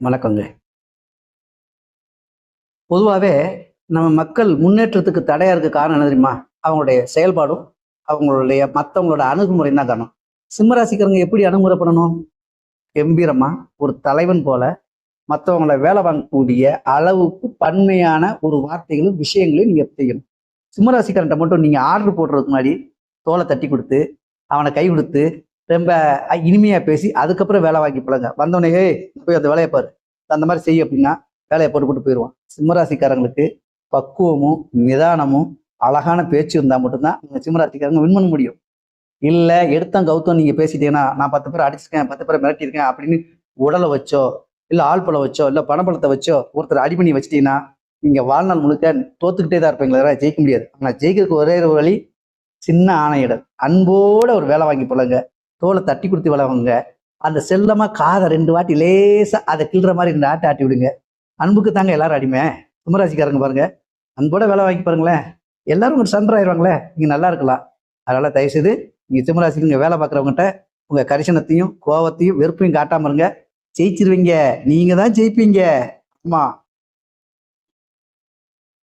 வணக்கங்க. பொதுவாவே நம்ம மக்கள் முன்னேற்றத்துக்கு தடையா இருக்க காரணம் என்ன தெரியுமா? அவங்களுடைய செயல்பாடும், அவங்களுடைய மத்தவங்களோட அணுகுமுறையும் தான் காரணம். சிம்ம ராசிக்காரங்க எப்படி அணுகுமுறை பண்ணணும்? கம்பீரமா, ஒரு தலைவன் போல மத்தவங்கள வேலை வாங்கக்கூடிய அளவுக்கு பன்மையான ஒரு வார்த்தைகளும், விஷயங்களையும் நீங்க செய்யணும். சிம்ம ராசிக்காரன்ட்ட மட்டும் நீங்க ஆர்டர் போடுறதுக்கு முன்னாடி தோள தட்டி குடுத்து, அவன கை குடுத்து, ரொம்ப இனிமையா பேசி, அதுக்கப்புறம் வேலை வாங்கி பழகுங்க. வந்தோனே, "ஏய் போய் அந்த வேலைய பாரு. அந்த மாரி செய்" அப்படின்னா, வேலைய போட்டுப்புட்டு போயிருவான். சிம்ம ராசிக்காரங்களுக்கு பக்குவமும், நிதானமும், அழகான பேச்சு இருந்தா மட்டும் தான் இந்த சிம்ம ராசிக்காரங்க வின் பண்ண முடியும். இல்ல எடுத்தோம் கவுத்தோம் நீங்க பேசிட்டீங்கன்னா, "நான் 10 பேர அடிச்சிருக்கேன், 10 பேர மிரட்டியிருக்கேன்" அப்படின்னு உடல வச்சோ, இல்ல ஆள் பலம் வச்சோ, இல்ல பணபலத்த வச்சோ ஒருத்தர அடி பண்ணி வச்சுட்டீங்கன்னா, நீங்க வாழ்நாள் முழுக்க தோத்துக்கிட்டே தான் இருப்பீங்களே தவிர ஜெயிக்க முடியாது. ஆனா ஜெயிக்கிறதுக்கு ஒரே ஒரு வழி, சின்ன ஆணையிடல். அன்போட ஒரு வேலை வாங்கி பழகுங்க. தோள தட்டி குடுத்து வேலை வாங்குங்க. அந்த செல்லமா காத 2 வாட்டி லேசா அத கிள்ற மாரி 2 ஆட்டு ஆட்டி விடுங்க. அன்புக்கு தாங்க எல்லாரும் அடிமை. சிம்மராசிக்காரங்க பாருங்க, அன்போட வேலை வாங்கி பாருங்களேன். எல்லாரும் ஒரு சரண்டர் ஆயிருவாங்களே! நீங்க நல்லா இருக்கலாம். அதனால தயவுசெய்து நீங்க சிம்மராசிக்கு இங்க வேலை பார்க்குறவங்கட்ட உங்க கரிசனத்தையும், கோவத்தையும், வெறுப்பையும் காட்டாம இருங்க. ஜெயிச்சிருவீங்க. நீங்க தான் ஜெயிப்பீங்க. ஆமா.